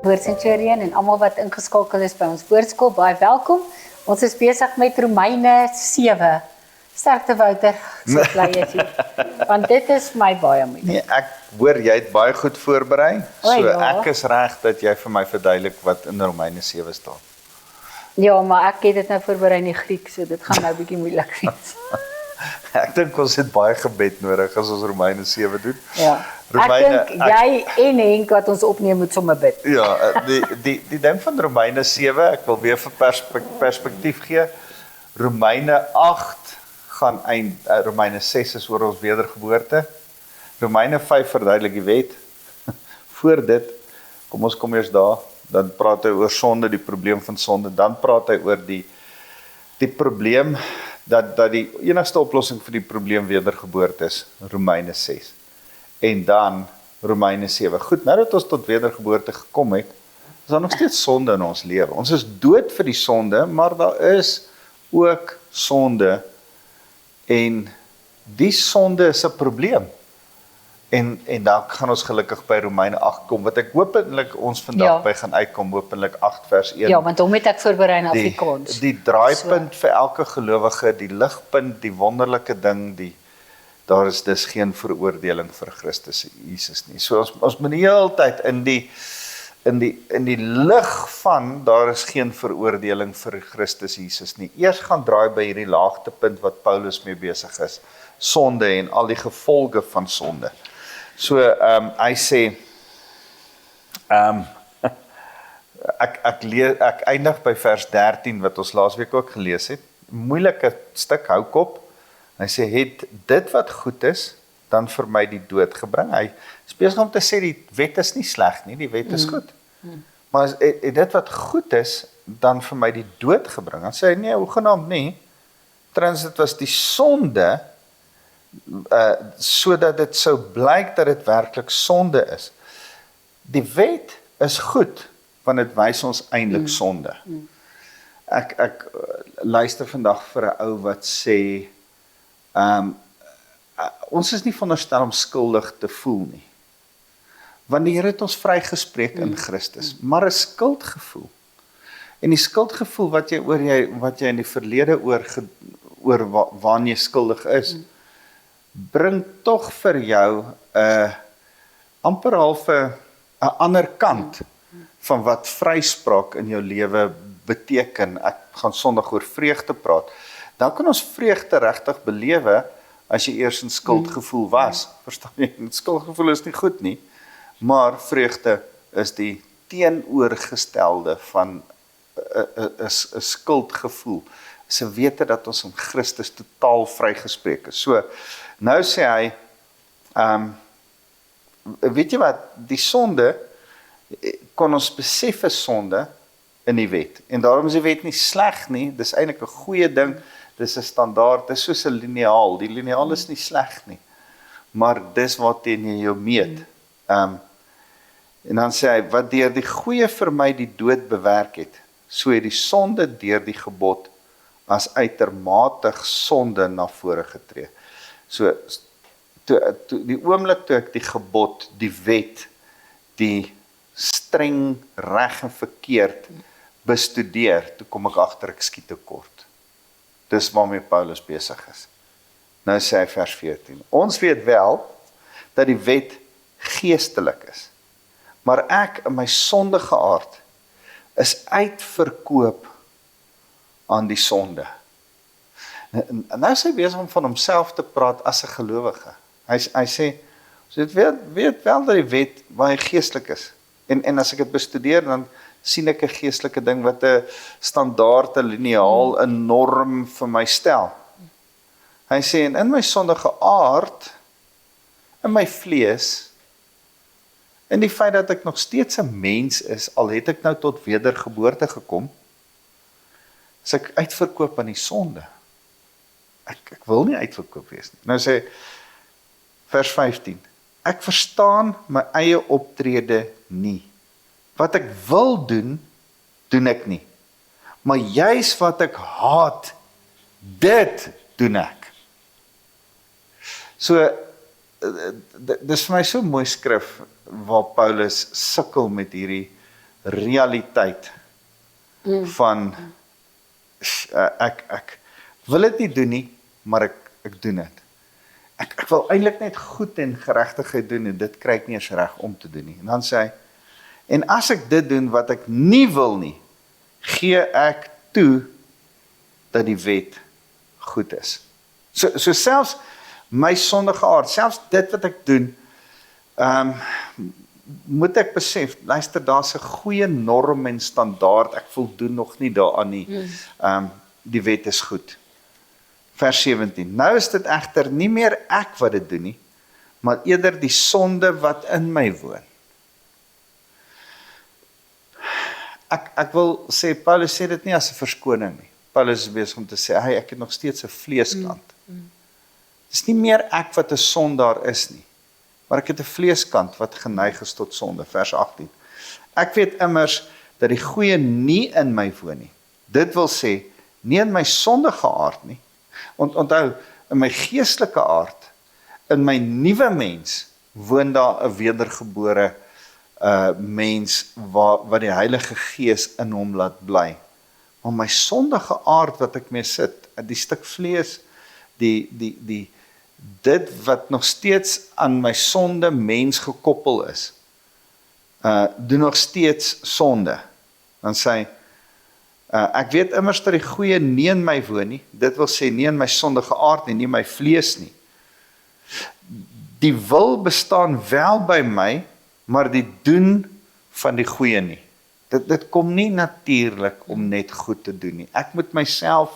Woord Centurion en almal wat ingeskakel is by ons woordskool, baie welkom. Ons is besig met Romeine 7. Sterkte Wouter, so bly is jy. Want dit is my baie moeite. Nee, ek hoor jy het baie goed voorberei. So ja. Ek is reg dat jy vir my verduidelik wat in Romeine 7 staan. Ja, maar ek het dit nou voorberei in die Griek, so dit gaan nou 'n bietjie moeilik wees. Ek dink ons het baie gebed nodig as ons Romeine 7 doen. Ja. Ek dink jy en Henk wat ons opneem moet sommer bid. Ja, die ding van Romeine 7, ek wil weer vir perspektief gee. Romeine 8 gaan eind, Romeine 6 is oor ons wedergeboorte. Romeine 5 verduidelik die wet. Voor dit, kom eers daar, dan praat hy oor sonde, die probleem van sonde, dan praat hy oor die probleem dat die enigste oplossing vir die probleem wedergeboorte is, Romeine 6. En dan Romeine 7. Goed, nou dat ons tot wedergeboorte gekom het, is daar nog steeds sonde in ons lewe. Ons is dood vir die sonde, maar daar is ook sonde. En die sonde is 'n probleem. En dan gaan ons gelukkig by Romeine 8 kom, wat ek hopelik ons vandag by gaan uitkom, hopelik 8 vers 1. Ja, want hom het ek voorberei in Afrikaans. Die draaipunt vir elke gelowige, die ligpunt, die wonderlike ding, daar is dus geen veroordeling vir Christus Jesus nie. So ons moet die hele tyd in die lig van, daar is geen veroordeling vir Christus Jesus nie. Eers gaan draai by hierdie laagtepunt wat Paulus mee besig is. Sonde en al die gevolge van sonde. So, hy sê, ek eindig by vers 13, wat ons laasweek ook gelees het. Moeilike stuk, hou kop. Hy sê, het dit wat goed is, dan vir my die dood gebring. Hy is besig om te sê, die wet is nie sleg nie, die wet is goed. Maar het dit wat goed is, dan vir my die dood gebring. Dan sê hy, nee, hoegenaamd nie. Trouwens, dit was die sonde, sodat dit sou blyk dat dit werklik sonde is. Die wet is goed, want dit wys ons eintlik sonde. Ek luister vandag vir 'n ou wat sê, ons is nie veronderstel om skuldig te voel nie. Want die Here het ons vrygespreek in Christus, maar 'n skuldgevoel. En die skuldgevoel wat jy in die verlede oor waaraan jy skuldig is, bring tog vir jou amper half 'n ander kant van wat vryspraak in jou lewe beteken. Ek gaan Sondag oor vreugde praat. Dan kan ons vreugde regtig belewe as jy eers in skuldgevoel was. Verstaan jy? Skuldgevoel is nie goed nie, maar vreugde is die teenoorgestelde van 'n skuldgevoel. Is 'n wete dat ons in Christus totaal vrygespreek is. So, nou sê hy, weet jy wat, die sonde, kon ons besef is sonde in die wet. En daarom is die wet nie sleg nie, dis eintlik 'n goeie ding, dis 'n standaard, dis soos 'n liniaal. Die liniaal is nie sleg nie, maar dis waarteen jy jou meet. En dan sê hy, wat deur die goeie vir my die dood bewerk het, so het die sonde deur die gebod as uitermatig sonde na vore getree. So, die oomblik toe ek die gebod, die wet, die streng reg en verkeerd bestudeer, toe kom ek agter ek skiet tekort. Dis waarmee Paulus besig is. Nou sê hy vers 14, ons weet wel dat die wet geestelik is, maar ek in my sondige aard is uitverkoop aan die sonde. En nou is hy besig om van homself te praat as 'n gelowige. Hy sê, so weet wel dat die wet baie geestelik is. En as ek dit bestudeer, dan sien ek 'n geestelike ding wat 'n standaard, 'n liniaal, 'n norm vir my stel. Hy sê, en in my sondige aard, in my vlees, in die feit dat ek nog steeds 'n mens is, al het ek nou tot wedergeboorte gekom, is ek uitverkoop aan die sonde. Ek wil nie uitverkoop wees nie. Nou sê, vers 15, ek verstaan my eie optrede nie. Wat ek wil doen, doen ek nie. Maar juis wat ek haat, dit doen ek. So, dis vir my so mooi skrif, waar Paulus sukkel met hierdie realiteit van ek wil dit nie doen nie, maar ek doen dit. Ek wil eintlik net goed en geregtigheid doen en dit kry ek nie eens reg om te doen nie. En dan sê hy, en as ek dit doen wat ek nie wil nie, gee ek toe dat die wet goed is. So selfs my sondige aard, selfs dit wat ek doen, moet ek besef, luister, daar's 'n goeie norm en standaard, ek voldoen nog nie daaraan nie. Die wet is goed. Vers 17. Nou is dit egter nie meer ek wat dit doen nie, maar eerder die sonde wat in my woon. Ek wil sê, Paulus sê dit nie as 'n verskoning nie. Paulus is besig om te sê, hey, ek het nog steeds 'n vleeskant. Dit is nie meer ek wat 'n sondaar is nie, maar ek het 'n vleeskant wat geneig is tot sonde. Vers 18. Ek weet immers dat die goeie nie in my woon nie. Dit wil sê, nie in my sondige aard nie. Onthou, in my geestelike aard, in my nuwe mens, woon daar 'n wedergebore mens wat die Heilige Gees in hom laat bly. Maar my sondige aard wat ek mee sit, die stuk vlees, dit wat nog steeds aan my sonde mens gekoppel is, doen nog steeds sonde. Dan sê hy, ek weet immers dat die goeie nie in my woon nie, dit wil sê nie in my sondige aard nie my vlees nie. Die wil bestaan wel by my, maar die doen van die goeie nie. Dit kom nie natuurlik om net goed te doen nie. Ek moet myself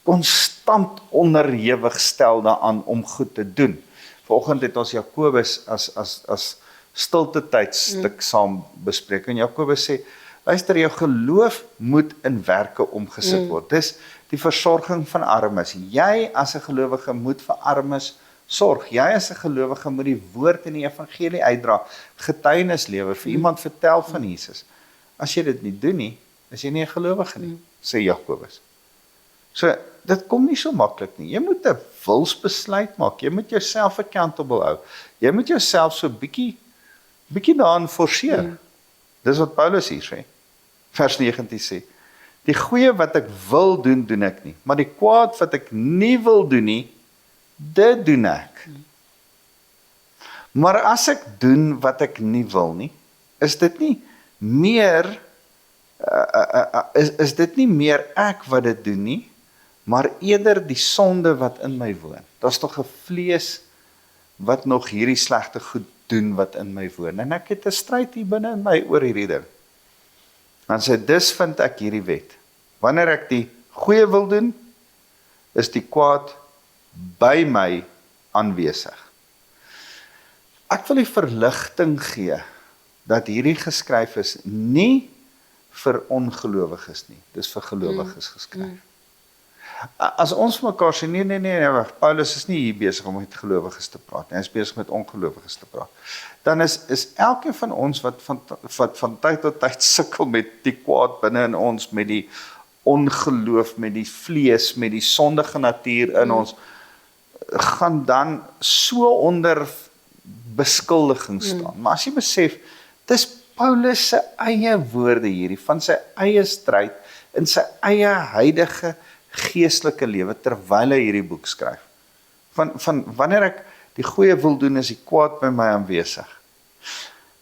konstant onderhewig stel daaraan om goed te doen. Vanoggend het ons Jakobus as stilte tydstuk saam bespreek. En Jakobus sê, luister, jou geloof moet in werke omgesit word. Dis die versorging van armes. Jy as 'n gelowige moet vir armes sorg. Jy as 'n gelowige moet die woord en die evangelie uitdra, getuienis lewe, vir iemand vertel van Jesus. As jy dit nie doen nie, is jy nie 'n gelowige nie, sê Jakobus. So, dit kom nie so maklik nie. Jy moet 'n wilsbesluit maak. Jy moet jouself accountable hou. Jy moet jouself so bietjie daarin forceer. Dis wat Paulus hier sê. Vers 19 sê, die goeie wat ek wil doen, doen ek nie. Maar die kwaad wat ek nie wil doen nie, dit doen ek. Maar as ek doen wat ek nie wil nie, is dit nie meer ek wat dit doen nie, maar eerder die sonde wat in my woon. Daar's nog 'n vlees wat nog hierdie slegte goed doen wat in my woon. En ek het 'n stryd hier binne in my oor hierdie ding. Dan sê, dis vind ek hierdie wet. Wanneer ek die goeie wil doen, is die kwaad by my aanwesig. Ek wil die verligting gee, dat hierdie geskryf is nie vir ongelowiges nie, dis vir gelowiges geskryf. As ons mekaar sê, nee, Paulus is nie hier besig om met gelowiges te praat, hy is besig met ongelowiges te praat, dan is elkeen van ons wat van tyd tot tyd sukkel met die kwaad binne in ons, met die ongeloof, met die vlees, met die sondige natuur in ons, gaan dan so onder beskuldiging staan. Maar as jy besef, dis Paulus se eie woorde hierdie, van sy eie stryd, in sy eie huidige geestelike lewe, terwyl hy hierdie boek skryf. Van wanneer ek die goeie wil doen, is die kwaad by my aanwesig.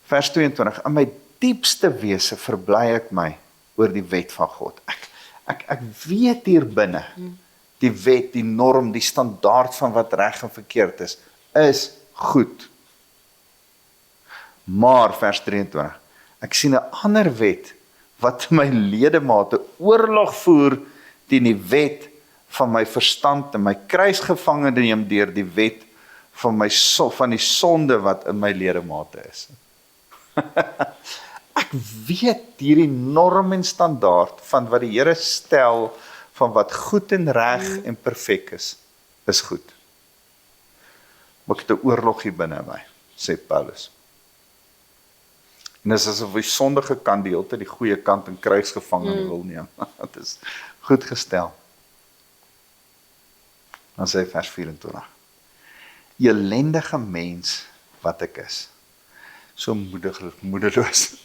Vers 22, in my diepste wese verbly ek my oor die wet van God. Ek weet hier binne, die wet, die norm, die standaard van wat reg en verkeerd is goed. Maar, vers 23, ek sien 'n ander wet, wat my ledemate oorlog voer teen die wet van my verstand en my kruisgevange neem deur die wet van die sonde wat in my ledemate is. Ek weet hierdie norm en standaard van wat die Here stel van wat goed en reg en perfek is goed. Maar ek het 'n oorlog hier binne my, sê Paulus. En dis asof die sondige kant die hele tyd die goeie kant in kruisgevangene wil neem. Dit is goed gestel. Dan sê vers 24. Elendige mens wat ek is. So moedeloos.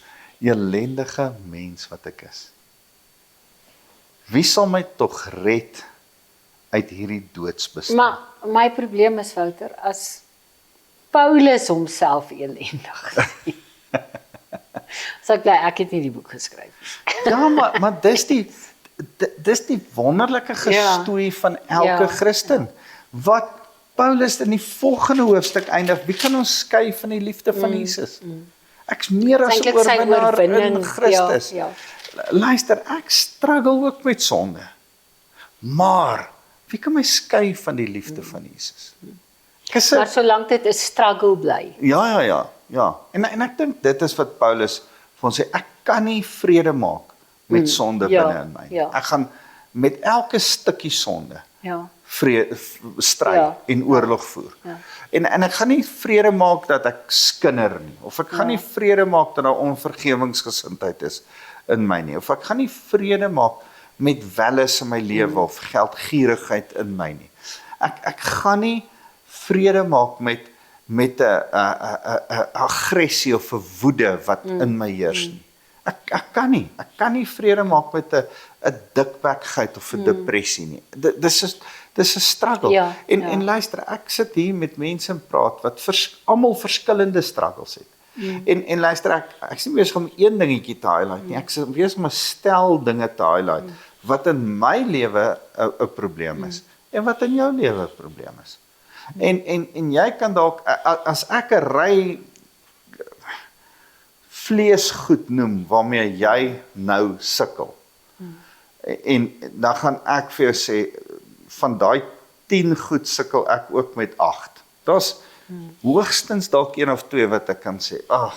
Elendige mens wat ek is. Wie sal my tog red uit hierdie doodsbestaan? Maar my probleem is, Wouter, as Paulus homself elendig sien. So ek bly, ek het nie die boek geskryf nie. Ja, maar dis die wonderlike gestoei van elke Christen. Wat Paulus in die volgende hoofstuk eindig, wie kan ons skei van die liefde van Jesus? Ek's meer as 'n Eintlik sy oorwinnaar in oorwinning, Christus. ja. Luister, ek struggle ook met sonde. Maar wie kan my skei van die liefde van Jesus? Maar solank dit 'n struggle bly. Ja. En ek dink dit is wat Paulus vir ons sê, ek kan nie vrede maak met sonde binne in my. Ja. Ek gaan met elke stukkie sonde Ja. stry en oorlog voer. Ja. En ek gaan nie vrede maak dat ek skinder nie, of ek gaan nie vrede maak dat daar onvergewingsgesindheid is in my nie, of ek gaan nie vrede maak met welis in my lewe of geldgierigheid in my nie. Ek gaan nie vrede maak met 'n aggressie of 'n woede wat in my heers nie. Ek kan nie vrede maak met 'n dikbekheid of 'n depressie nie. Dis 'n struggle. Ja, en luister, ek sit hier met mense en praat wat almal verskillende struggles het. En luister, ek is nie besig om een dingetjie te highlight nie. Ek is besig om 'n stel dinge te highlight wat in my lewe 'n probleem is en wat in jou lewe 'n probleem is. En jy kan dalk, as ek 'n ry vleesgoed noem waarmee jy nou sukkel, en dan gaan ek vir jou sê, van daai 10 goed sukkel ek ook met 8. Daar's hoogstens dalk 1 of 2 wat ek kan sê,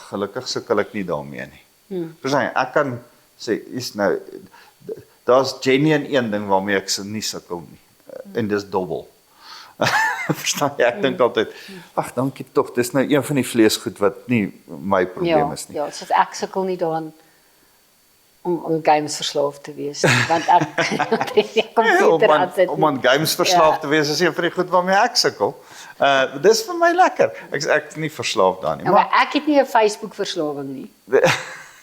gelukkig sukkel ek nie daarmee nie. Verstaan, ek kan sê, daar's genuine een ding waarmee ek nie sukkel nie, en dis dobbel. Verstaan jy, ek dink altyd, dankie tog, dis nou een van die vleesgoed wat nie my probleem is nie. Ja, soos ek sukkel nie daaraan om games verslaaf te wees, want ek die komputer aansit. Om aan games verslaaf te wees, is een van die goed waarmee ek sukkel. Dis vir my lekker. Ek is nie verslaaf daar nie. Maar ek het nie 'n Facebook verslawing nie,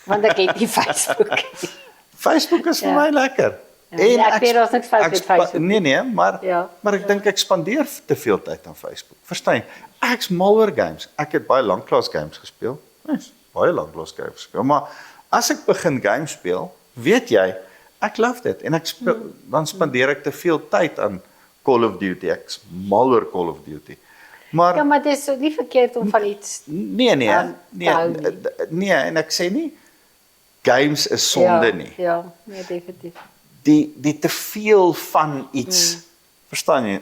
want ek het nie Facebook nie. Facebook is vir my lekker. En ek weet daar's niks fout met Facebook. Nee, maar ek dink ek spandeer te veel tyd aan Facebook. Verstaan jy? Ek's mal oor games. Ek het baie lanklaas games gespeel. Baie lanklaas games gespeel, maar as ek begin games speel, weet jy, ek love dit en dan spandeer ek te veel tyd aan Call of Duty. Ek's mal oor Call of Duty. Maar ja, maar dit is nie verkeerd om van iets nee, en ek sê nie games is sonde nie. Ja, nee, definitief. Die te veel van iets. Verstaan jy?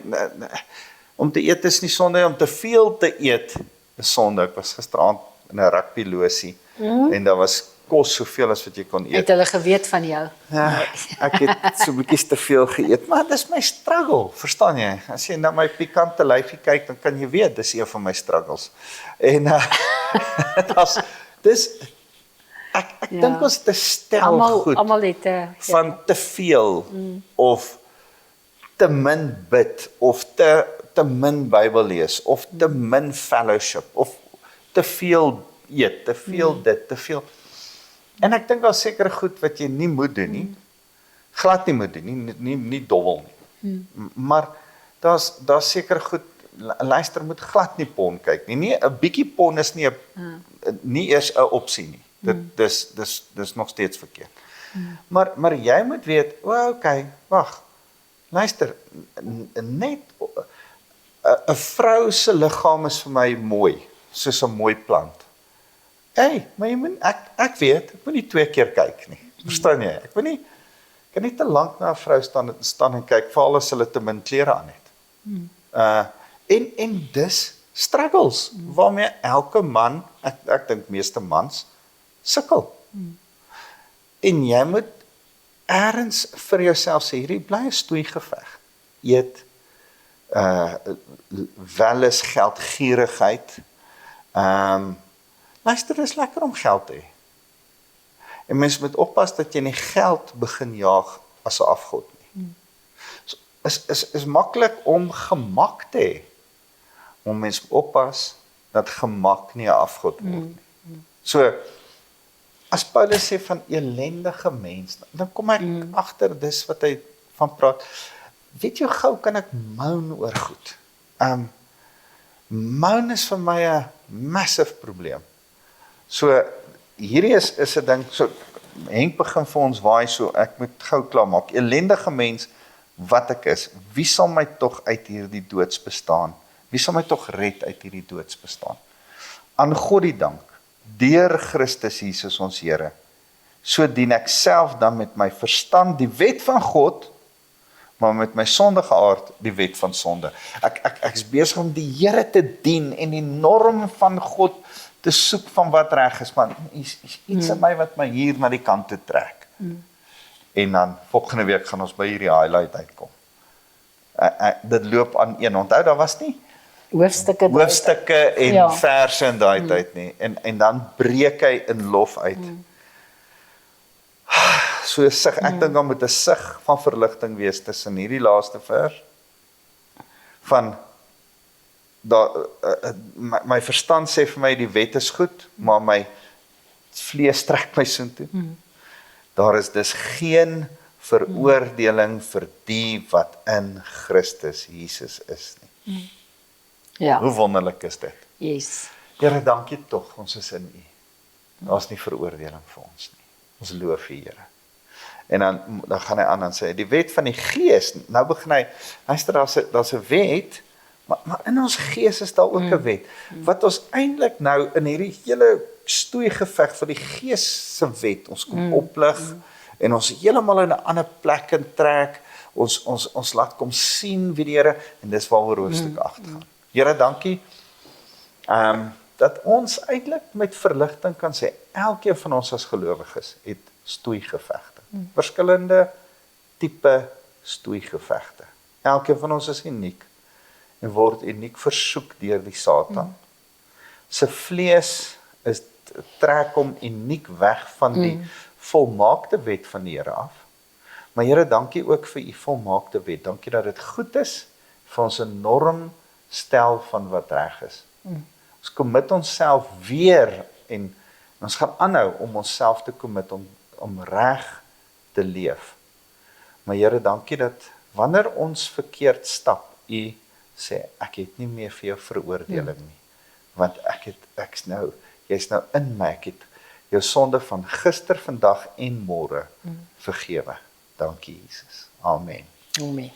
Om te eet is nie sonde, om te veel te eet is sonde. Ek was gisteraand in 'n rugbylosie en daar was kos soveel as wat jy kon eet. Het hulle geweet van jou? Ja, ek het so bietjies te veel geëet, maar dis my struggle, verstaan jy? As jy na my pikante lyfie kyk, dan kan jy weet dis een van my struggles. En ek dink ons te stel goed almal het van te veel of te min bid of te min Bybel lees of te min fellowship of te veel eet, te veel dit, te veel. En ek dink daar's sekere goed wat jy nie moet doen nie. Glad nie moet doen nie dobbel nie. Maar daar's sekere goed, luister, moet glad nie porn kyk nie. Nee, 'n bietjie porn is nie eers 'n opsie nie. Dis nog steeds verkeerd. Maar jy moet weet, wag. Luister, net 'n vrou se liggaam is vir my mooi, soos 'n mooi plant. Maar jy moet ek weet, ek moet nie 2 keer kyk nie. Verstaan jy? Ek kan nie te lank na 'n vrou staan en kyk, veral as hulle te min klere aan het. En dis struggles waarmee elke man, ek dink meeste mans sukkel. En jy moet ergens vir jouself sê, hierdie bly 'n stoeigeveg. Eet, welis geldgierigheid. Luister, dis lekker om geld te hê. En mens moet oppas dat jy nie geld begin jaag as 'n afgod nie. Is maklik om gemak te hê. Om mens moet oppas dat gemak nie 'n afgod word nie. So, as Paulus sê van elendige mens, dan kom ek agter dis wat hy van praat. Weet jy, gou kan ek moan oor goed. Moan is vir my 'n massive probleem. So, hierdie is 'n ding, so, Henk begin vir ons waai, so ek moet gou klaar maak. Elendige mens, wat ek is, wie sal my tog uit hierdie doodsbestaan? Wie sal my tog red uit hierdie doodsbestaan? Aan God die dank, deur Christus Jesus ons Here, so dien ek self dan met my verstand die wet van God, maar met my sondige aard die wet van sonde. Ek is besig om die Here te dien en die norm van God te soek van wat reg is, maar is iets in my wat my hier na die kant toe trek. En dan volgende week gaan ons by hierdie highlight uitkom. Dit loop aan een. Onthou, daar was nie hoofstukke en verse in daai tyd nie. En dan breek hy in lof uit. So ek dink dan moet 'n sig van verligting wees tussen hierdie laaste vers van my verstand sê vir my die wet is goed, maar my vlees trek my soontoe. Daar is dus geen veroordeling vir die wat in Christus Jesus is nie. Ja. Hoe wonderlik is dit? Yes. Here, dankie tog, ons is in U. Daar's nie veroordeling vir ons nie. Ons loof U, Here. En dan gaan hy aan en sê, die wet van die gees, nou begin hy, luister, daar's 'n wet, maar in ons gees is daar ook 'n wet, wat ons eintlik nou in hierdie hele stoeigeveg vir die gees se wet, ons kom oplig, en ons heeltemal in 'n ander plek in trek, ons laat kom sien wie die Here, en dis waaroor hoofstuk 8 gaan. Here, dankie, dat ons eintlik met verligting kan sê, elkeen van ons as gelowiges het stoeigevegte. Verskillende tipe stoeigevegte. Elkeen van ons is uniek en word uniek versoek deur die Satan. Sy vlees trek hom uniek weg van die volmaakte wet van die Here af. Maar Here, dankie ook vir U volmaakte wet. Dankie dat dit goed is vir ons 'n norm stel van wat reg is. Ons commit onsself weer en ons gaan aanhou om onsself te commit om reg te leef. Maar Here, dankie dat wanneer ons verkeerd stap, U sê, ek het nie meer vir jou veroordeling nie. Want jy's nou in my, ek het jou sonde van gister, vandag en môre vergewe. Dankie Jesus. Amen. Amen.